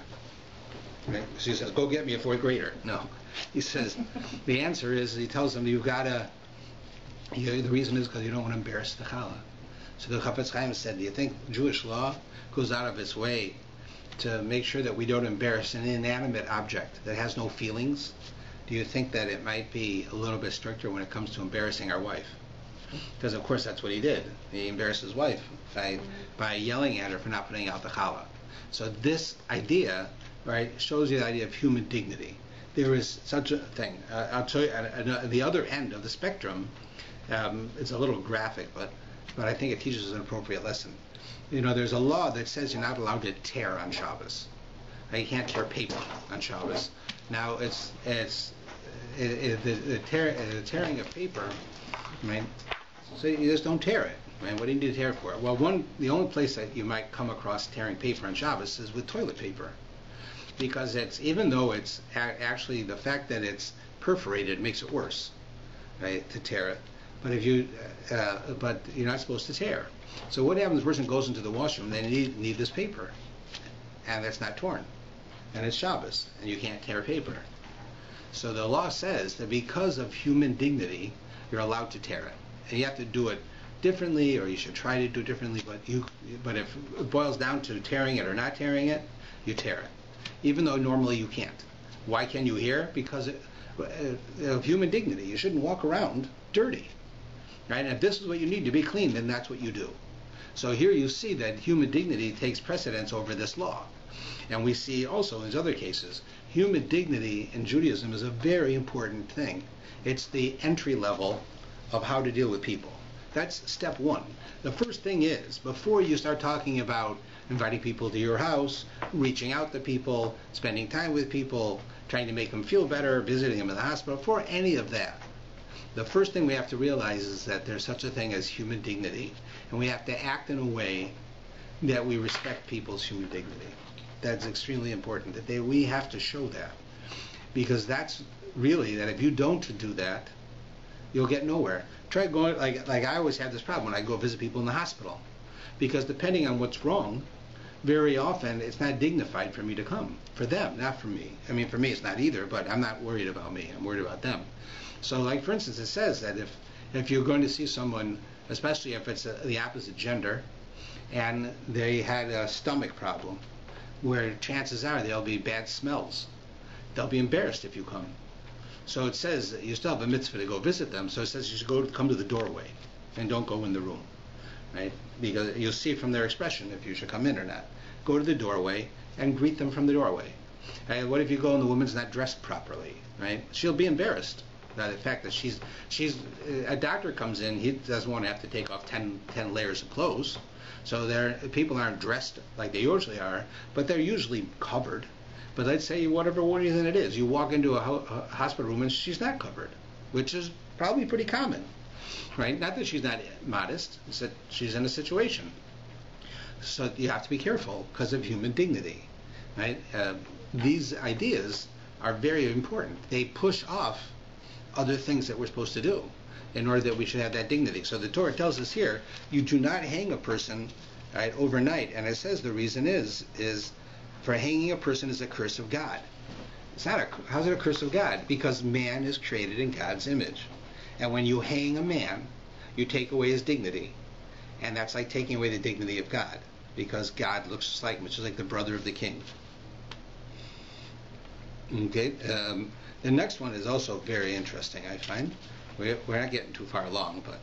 Right? So he says, go get me a 4th grader. No. He says, the answer is, he tells him, you've got to, the reason is because you don't want to embarrass the challah. So the Chofetz Chaim said, do you think Jewish law goes out of its way to make sure that we don't embarrass an inanimate object that has no feelings? Do you think that it might be a little bit stricter when it comes to embarrassing our wife? Because of course that's what he did. He embarrassed his wife by yelling at her for not putting out the challah. So this idea, right, shows you the idea of human dignity. There is such a thing. I'll tell you, at the other end of the spectrum, it's a little graphic, but I think it teaches an appropriate lesson. There's a law that says you're not allowed to tear on Shabbos. You can't tear paper on Shabbos. Now the tearing of paper, right? So you just don't tear it. Right? What do you need to tear it for? Well, the only place that you might come across tearing paper on Shabbos is with toilet paper, because even though it's actually the fact that it's perforated makes it worse, right? To tear it. But but you're not supposed to tear. So what happens? The person goes into the washroom. They need this paper, and it's not torn, and it's Shabbos, and you can't tear paper. So the law says that because of human dignity, you're allowed to tear it, and you have to do it differently, or you should try to do it differently. But if it boils down to tearing it or not tearing it, you tear it, even though normally you can't. Why can you here? Because of human dignity. You shouldn't walk around dirty. Right? And if this is what you need to be clean, then that's what you do. So here you see that human dignity takes precedence over this law. And we see also in other cases, human dignity in Judaism is a very important thing. It's the entry level of how to deal with people. That's step one. The first thing is, before you start talking about inviting people to your house, reaching out to people, spending time with people, trying to make them feel better, visiting them in the hospital, before any of that, the first thing we have to realize is that there's such a thing as human dignity, and we have to act in a way that we respect people's human dignity. That's extremely important. We have to show that, because that's really, that if you don't do that, you'll get nowhere. Try going, like I always have this problem when I go visit people in the hospital, because depending on what's wrong, very often it's not dignified for me to come. For them, not for me. I mean, for me it's not either, but I'm not worried about me. I'm worried about them. So, like for instance, it says that if you're going to see someone, especially if it's the opposite gender, and they had a stomach problem, where chances are there'll be bad smells, they'll be embarrassed if you come. So it says that you still have a mitzvah to go visit them. So it says you should come to the doorway and don't go in the room, right? Because you'll see from their expression if you should come in or not. Go to the doorway and greet them from the doorway. And what if you go and the woman's not dressed properly, right? She'll be embarrassed by the fact that she's a doctor comes in, he doesn't want to have to take off 10 layers of clothes. So people aren't dressed like they usually are, but they're usually covered. But let's say whatever reason it is, you walk into a hospital room and she's not covered, which is probably pretty common, right? Not that she's not modest, it's that she's in a situation. So you have to be careful because of human dignity, right? These ideas are very important. They push off other things that we're supposed to do in order that we should have that dignity. So the Torah tells us here, you do not hang a person, right, overnight. And it says the reason is for hanging a person is a curse of God. It's not how's it a curse of God? Because man is created in God's image. And when you hang a man, you take away his dignity. And that's like taking away the dignity of God, because God looks like, which is like the brother of the king. Okay, the next one is also very interesting, I find. We're not getting too far along, but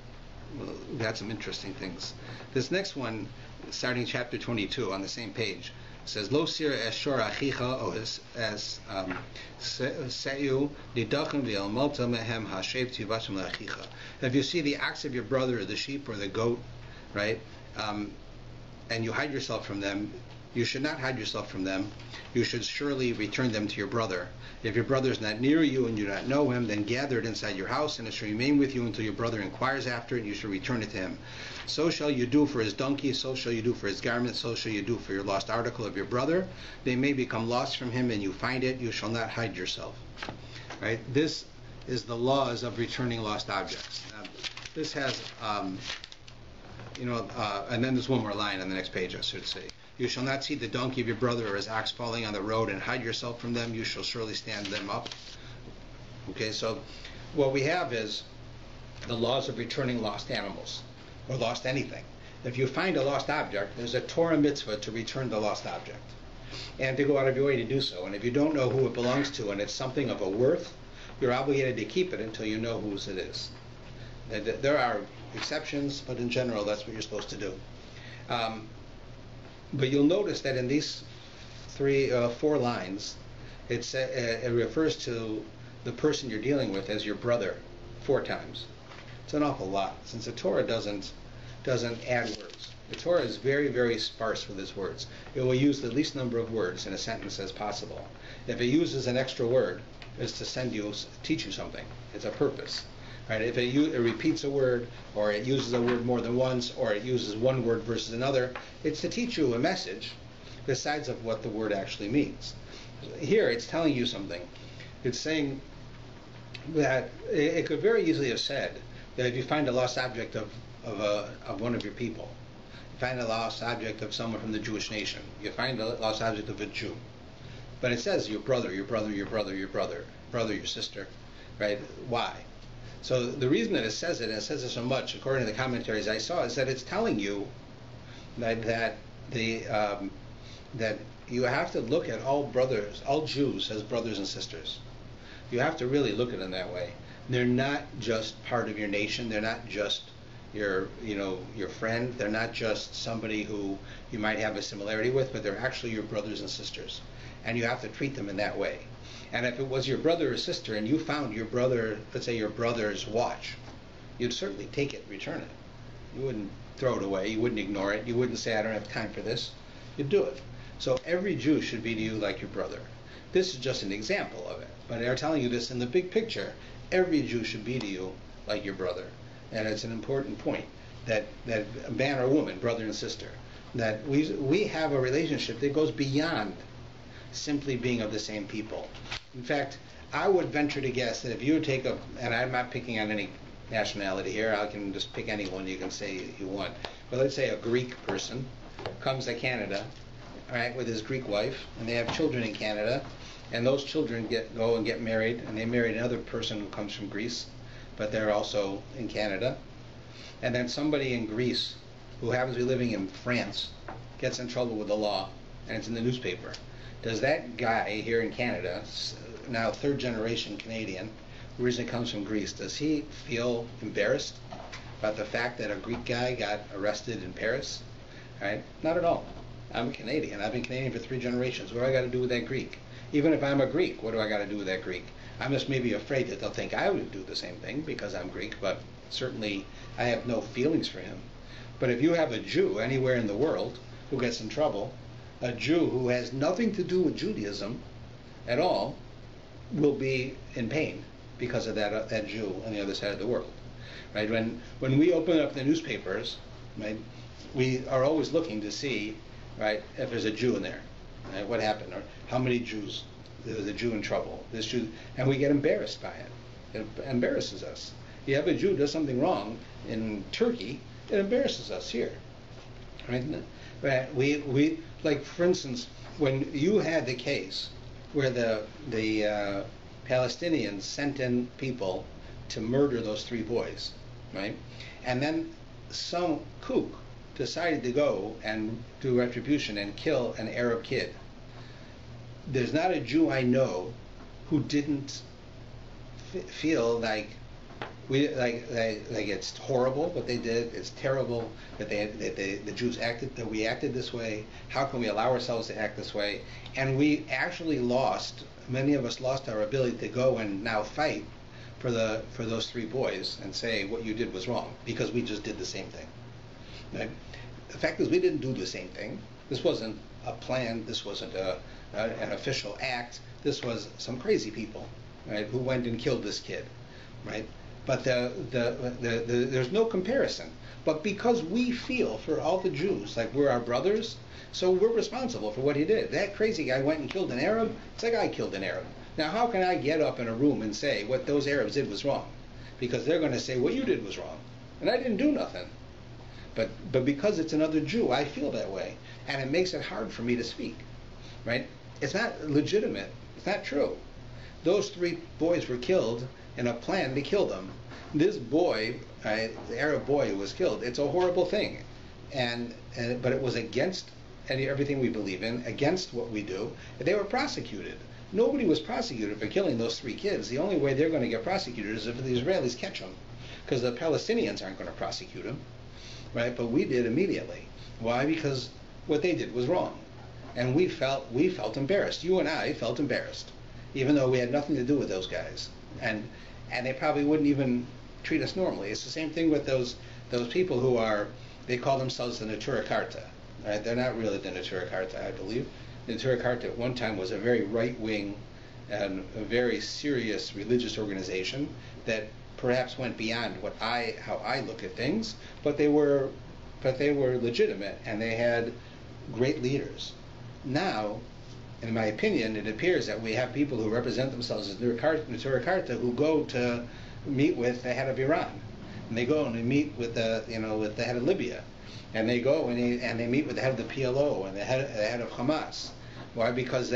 we've got some interesting things. This next one, starting chapter 22 on the same page, says, Lo sira eshor achicha o es se'u nidachim v'elmota mehem hashev tivashim le'achicha. If you see the ox of your brother or the sheep or the goat, right, and you hide yourself from them, you should not hide yourself from them. You should surely return them to your brother. If your brother is not near you and you do not know him, then gather it inside your house, and it shall remain with you until your brother inquires after it, and you shall return it to him. So shall you do for his donkey, so shall you do for his garment, so shall you do for your lost article of your brother. They may become lost from him, and you find it. You shall not hide yourself. Right? This is the laws of returning lost objects. This has, and then there's one more line on the next page, I should say. You shall not see the donkey of your brother or his ox falling on the road and hide yourself from them. You shall surely stand them up. Okay, so what we have is the laws of returning lost animals or lost anything. If you find a lost object, there's a Torah mitzvah to return the lost object and to go out of your way to do so. And if you don't know who it belongs to and it's something of a worth, you're obligated to keep it until you know whose it is. There are exceptions, but in general, that's what you're supposed to do. But you'll notice that in these 4 lines, it refers to the person you're dealing with as your brother 4 times. It's an awful lot, since the Torah doesn't add words. The Torah is very, very sparse with its words. It will use the least number of words in a sentence as possible. If it uses an extra word, it's to teach you something. It's a purpose. Right? If it repeats a word, or it uses a word more than once, or it uses one word versus another, it's to teach you a message besides of what the word actually means. Here it's telling you something. It's saying that it could very easily have said that if you find a lost object of one of your people, you find a lost object of someone from the Jewish nation, you find a lost object of a Jew, but it says your brother, your brother, your brother, your brother, your sister, right? Why? So the reason that it says it, and it says it so much, according to the commentaries I saw, is that it's telling you that you have to look at all Jews as brothers and sisters. You have to really look at them that way. They're not just part of your nation. They're not just your friend. They're not just somebody who you might have a similarity with, but they're actually your brothers and sisters. And you have to treat them in that way. And if it was your brother or sister and you found your brother, let's say your brother's watch, you'd certainly take it and return it. You wouldn't throw it away. You wouldn't ignore it. You wouldn't say, I don't have time for this. You'd do it. So every Jew should be to you like your brother. This is just an example of it. But they're telling you this in the big picture. Every Jew should be to you like your brother. And it's an important point that man or woman, brother and sister, that we have a relationship that goes beyond simply being of the same people. In fact, I would venture to guess that if you would take and I'm not picking on any nationality here, I can just pick anyone you can say you want. But let's say a Greek person comes to Canada, all right, with his Greek wife, and they have children in Canada, and those children go and get married, and they marry another person who comes from Greece, but they're also in Canada. And then somebody in Greece who happens to be living in France gets in trouble with the law, and it's in the newspaper. Does that guy here in Canada, now third generation Canadian, who originally comes from Greece, does he feel embarrassed about the fact that a Greek guy got arrested in Paris? Right? Not at all. I'm a Canadian. I've been Canadian for 3 generations. What do I got to do with that Greek? Even if I'm a Greek, what do I got to do with that Greek? I'm just maybe afraid that they'll think I would do the same thing because I'm Greek, but certainly I have no feelings for him. But if you have a Jew anywhere in the world who gets in trouble, a Jew who has nothing to do with Judaism at all will be in pain because of that Jew on the other side of the world. Right? When we open up the newspapers, right, we are always looking to see, right, if there's a Jew in there. Right, what happened? Or how many Jews? There's a Jew in trouble. This Jew, and we get embarrassed by it. It embarrasses us. You have a Jew does something wrong in Turkey, it embarrasses us here. Right? We like, for instance, when you had the case where the Palestinians sent in people to murder those 3 boys, right? And then some kook decided to go and do retribution and kill an Arab kid. There's not a Jew I know who didn't feel like it's horrible what they did. It's terrible that the Jews acted, that we acted this way. How can we allow ourselves to act this way? And we actually many of us lost our ability to go and now fight for those 3 boys and say what you did was wrong because we just did the same thing. Right? The fact is, we didn't do the same thing. This wasn't a plan. This wasn't an official act. This was some crazy people, right, who went and killed this kid, right? But there's no comparison. But because we feel for all the Jews like we're our brothers, so we're responsible for what he did. That crazy guy went and killed an Arab. It's like I killed an Arab. Now, how can I get up in a room and say what those Arabs did was wrong? Because they're going to say what you did was wrong, and I didn't do nothing. But because it's another Jew, I feel that way, and it makes it hard for me to speak. Right? It's not legitimate. It's not true. Those 3 boys were killed in a plan to kill them. This boy, the Arab boy who was killed, it's a horrible thing, but it was against everything we believe in, against what we do. They were prosecuted. Nobody was prosecuted for killing those 3 kids. The only way they're going to get prosecuted is if the Israelis catch them, because the Palestinians aren't going to prosecute them, right? But we did immediately. Why? Because what they did was wrong, and we felt embarrassed. You and I felt embarrassed, even though we had nothing to do with those guys, and they probably wouldn't even treat us normally. It's the same thing with those people who they call themselves the Natura Carta. Right? They're not really the Natura Carta, I believe. The Natura Carta at one time was a very right-wing and a very serious religious organization that perhaps went beyond how I look at things, but they were legitimate and they had great leaders. Now, in my opinion, it appears that we have people who represent themselves as Natura Carta who go to meet with the head of Iran, and they go and they meet with the head of Libya, and they go and they meet with the head of the PLO and the head of Hamas. Why? Because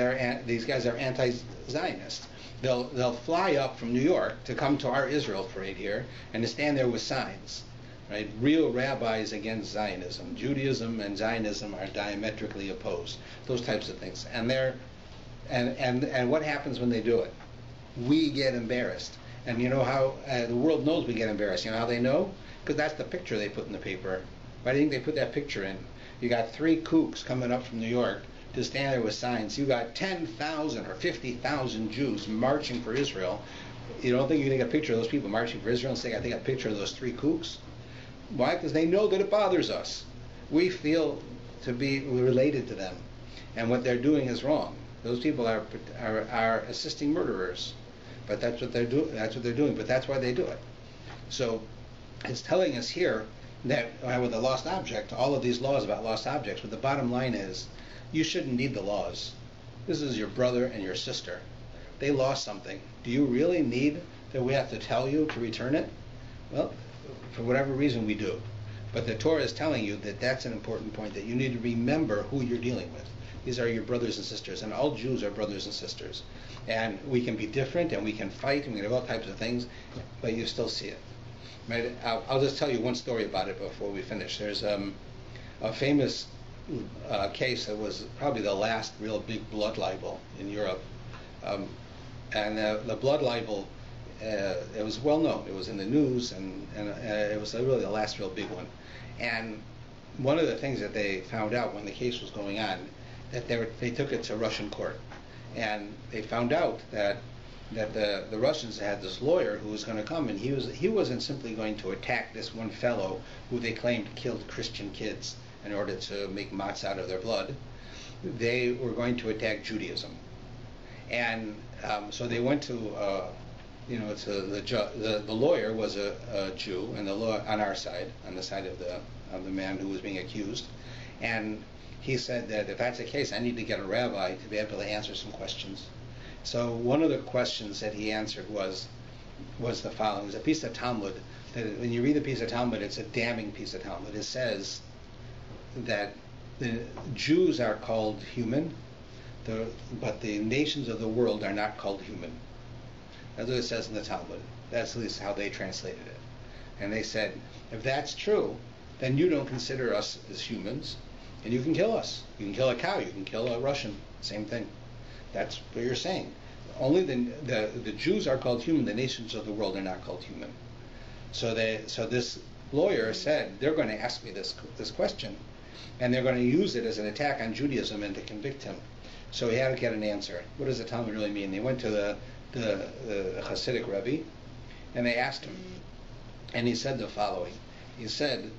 these guys are anti-Zionist. They'll fly up from New York to come to our Israel parade here and to stand there with signs. Right? Real rabbis against Zionism. Judaism and Zionism are diametrically opposed. Those types of things. And what happens when they do it? We get embarrassed. And you know how the world knows we get embarrassed. You know how they know? Because that's the picture they put in the paper. Why do you think they put that picture in? You got 3 kooks coming up from New York to stand there with signs. You got 10,000 or 50,000 Jews marching for Israel, You don't think you're going to get a picture of those people marching for Israel and saying, I think a picture of those three kooks? Why? Because they know that it bothers us. We feel to be related to them, and what they're doing is wrong. Those people are assisting murderers, but that's what they're doing. That's what they're doing. But that's why they do it. So it's telling us here that with a lost object, all of these laws about lost objects. But the bottom line is, you shouldn't need the laws. This is your brother and your sister. They lost something. Do you really need that we have to tell you to return it? Well, for whatever reason we do. But the Torah is telling you that that's an important point, that you need to remember who you're dealing with. These are your brothers and sisters, and all Jews are brothers and sisters. And we can be different, and we can fight, and we can do all types of things, but you still see it. Right? I'll just tell you one story about it before we finish. There's a famous case that was probably the last real big blood libel in Europe. And the blood libel, it was well known. It was in the news, and it was really the last real big one. And one of the things that they found out when the case was going on, that they took it to Russian court, and they found out that the Russians had this lawyer who was going to come, and he wasn't simply going to attack this one fellow who they claimed killed Christian kids in order to make matzah out of their blood. They were going to attack Judaism. And so they went to, the lawyer was a Jew, and the law on our side, on the side of the man who was being accused, and he said that if that's the case, I need to get a rabbi to be able to answer some questions. So one of the questions that he answered was the following. It was a piece of Talmud. That when you read the piece of Talmud, it's a damning piece of Talmud. It says that the Jews are called human, but the nations of the world are not called human. That's what it says in the Talmud. That's at least how they translated it. And they said, if that's true, then you don't consider us as humans, and you can kill us. You can kill a cow. You can kill a Russian. Same thing. That's what you're saying. Only the Jews are called human. The nations of the world are not called human. So this lawyer said, they're going to ask me this question, and they're going to use it as an attack on Judaism and to convict him. So he had to get an answer. What does the Talmud really mean? They went to the Hasidic Rabbi, and they asked him, and he said the following. He said,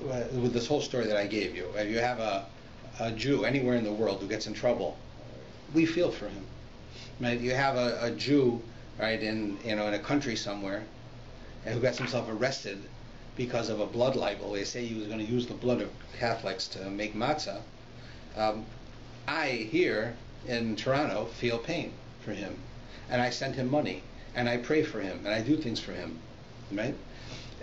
with this whole story that I gave you, if you have a Jew anywhere in the world who gets in trouble, we feel for him. Right? You have a Jew, right, in a country somewhere, who gets himself arrested because of a blood libel. They say he was going to use the blood of Catholics to make matzah. I here in Toronto feel pain for him, and I send him money, and I pray for him, and I do things for him. Right?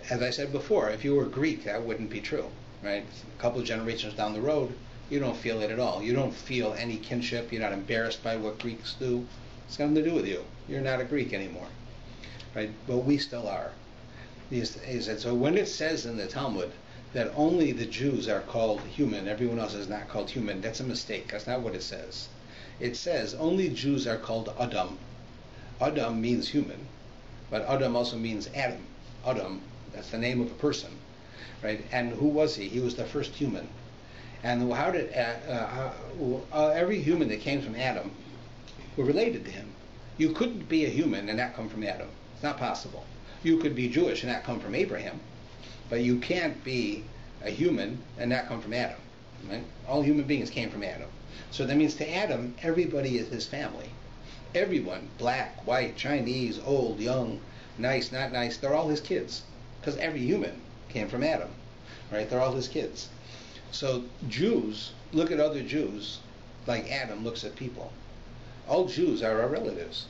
As I said before, if you were Greek, that wouldn't be true. Right? A couple of generations down the road, you don't feel it at all. You don't feel any kinship. You're not embarrassed by what Greeks do. It's got nothing to do with you. You're not a Greek anymore. Right? But we still are. He said, so when it says in the Talmud that only the Jews are called human, everyone else is not called human, that's a mistake. That's not what it says. It says only Jews are called Adam. Adam means human, but Adam also means Adam. Adam, that's the name of a person. Right? And who was he? He was the first human. And how did every human that came from Adam were related to him? You couldn't be a human and not come from Adam. It's not possible. You could be Jewish and not come from Abraham, but you can't be a human and not come from Adam. Right? All human beings came from Adam. So that means to Adam, everybody is his family. Everyone, black, white, Chinese, old, young, nice, not nice, they're all his kids. Because every human came from Adam. Right? They're all his kids. So Jews look at other Jews like Adam looks at people. All Jews are our relatives.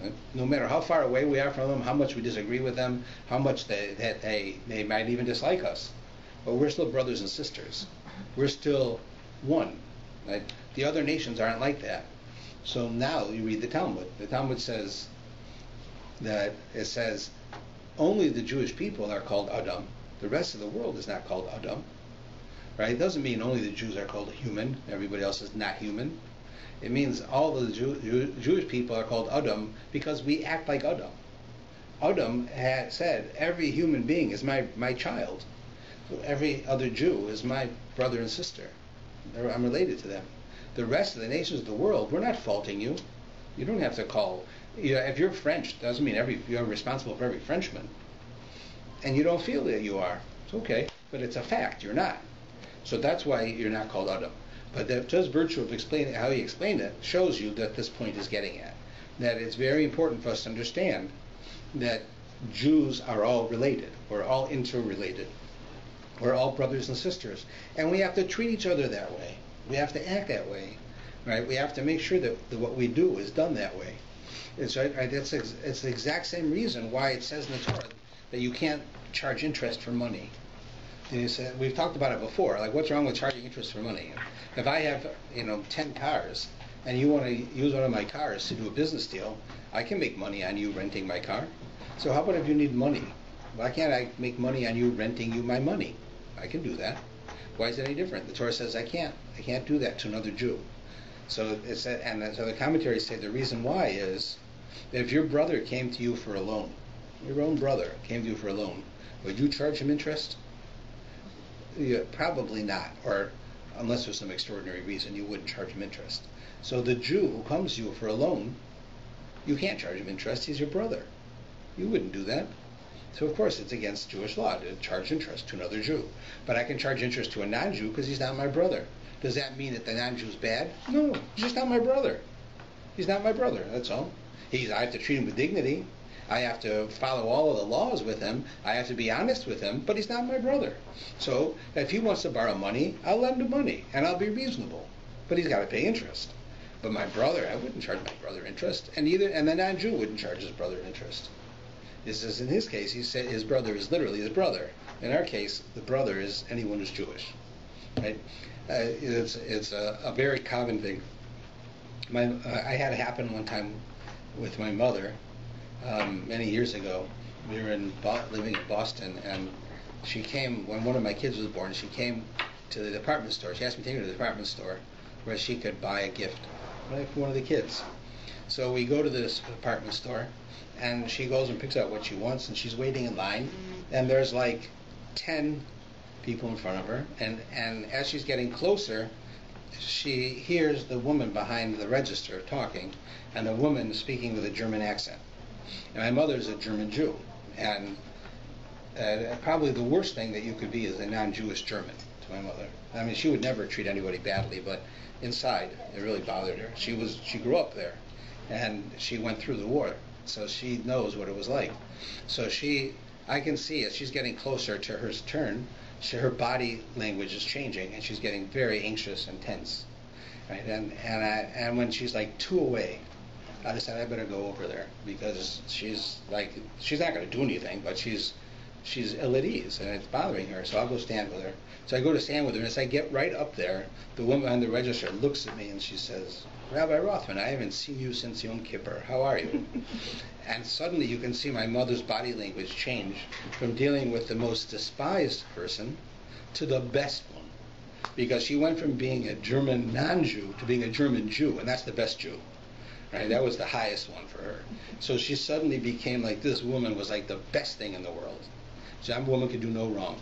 Right? No matter how far away we are from them, how much we disagree with them, how much they might even dislike us. But we're still brothers and sisters. We're still one. Right? The other nations aren't like that. So now you read the Talmud. The Talmud says that it says only the Jewish people are called Adam. The rest of the world is not called Adam. Right? It doesn't mean only the Jews are called human. Everybody else is not human. It means all of the Jewish people are called Adam because we act like Adam. Adam had said, every human being is my child. So every other Jew is my brother and sister. I'm related to them. The rest of the nations of the world, we're not faulting you. You don't have to call If you're French, doesn't mean you're responsible for every Frenchman. And you don't feel that you are. It's okay, but it's a fact. You're not. So that's why you're not called Adam. But just virtue of explaining how he explained it shows you that this point is getting at. That it's very important for us to understand that Jews are all related. We're all interrelated. We're all brothers and sisters. And we have to treat each other that way. We have to act that way. Right? We have to make sure that what we do is done that way. It's the exact same reason why it says in the Torah that you can't charge interest for money. We've talked about it before. Like, what's wrong with charging interest for money? If I have 10 cars and you want to use one of my cars to do a business deal, I can make money on you renting my car. So how about if you need money? Why can't I make money on you renting you my money? I can do that. Why is it any different? The Torah says I can't. I can't do that to another Jew. So so the commentaries say the reason why is that if your brother came to you for a loan, your own brother came to you for a loan, would you charge him interest? Yeah, probably not, or unless there's some extraordinary reason, you wouldn't charge him interest. So the Jew who comes to you for a loan, you can't charge him interest. He's your brother. You wouldn't do that. So of course it's against Jewish law to charge interest to another Jew. But I can charge interest to a non-Jew because he's not my brother. Does that mean that the non-Jew's bad? No, he's just not my brother. He's not my brother, that's all. I have to treat him with dignity. I have to follow all of the laws with him. I have to be honest with him, but he's not my brother. So if he wants to borrow money, I'll lend him money, and I'll be reasonable. But he's got to pay interest. But my brother, I wouldn't charge my brother interest, and the non-Jew wouldn't charge his brother interest. This is in his case, he said his brother is literally his brother. In our case, the brother is anyone who's Jewish. Right? It's a very common thing. I had it happen one time with my mother many years ago. We were living in Boston, and she came when one of my kids was born. She came to the department store. She asked me to take her to the department store where she could buy a gift for one of the kids. So we go to this department store, and she goes and picks out what she wants, and she's waiting in line, and there's like 10 people in front of her, and as she's getting closer, she hears the woman behind the register talking, and the woman speaking with a German accent. And my mother's a German Jew, and probably the worst thing that you could be is a non-Jewish German to my mother. I mean, she would never treat anybody badly, but inside it really bothered her. She grew up there, and she went through the war, so she knows what it was like. So I can see as she's getting closer to her turn, her body language is changing, and she's getting very anxious and tense. Right? And when she's like 2 away, I decided I better go over there because she's not going to do anything, but she's ill at ease and it's bothering her. So I'll go stand with her. So I go to stand with her, and as I get right up there, the woman behind the register looks at me and she says, "Rabbi Rothman, I haven't seen you since Yom Kippur. How are you?" And suddenly you can see my mother's body language change from dealing with the most despised person to the best one. Because she went from being a German non-Jew to being a German Jew, and that's the best Jew. Right? That was the highest one for her. So she suddenly became like this woman was like the best thing in the world. So that woman could do no wrong.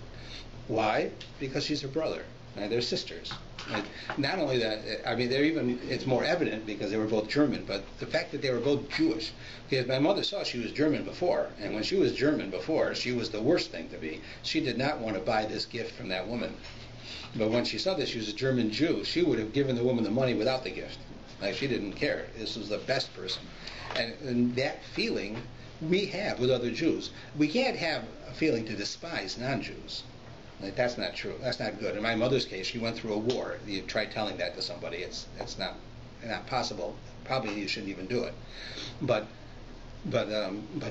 Why? Because she's her brother. Right? They're sisters. Right? Not only that, I mean, it's more evident because they were both German, but the fact that they were both Jewish. Because my mother saw she was German before, and when she was German before, she was the worst thing to be. She did not want to buy this gift from that woman. But when she saw that she was a German Jew, she would have given the woman the money without the gift. Like, she didn't care. This was the best person. And that feeling we have with other Jews. We can't have a feeling to despise non-Jews. Like, that's not true. That's not good. In my mother's case, she went through a war. You try telling that to somebody, it's not possible. Probably you shouldn't even do it. But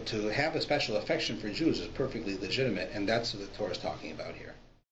to have a special affection for Jews is perfectly legitimate, and that's what the Torah is talking about here.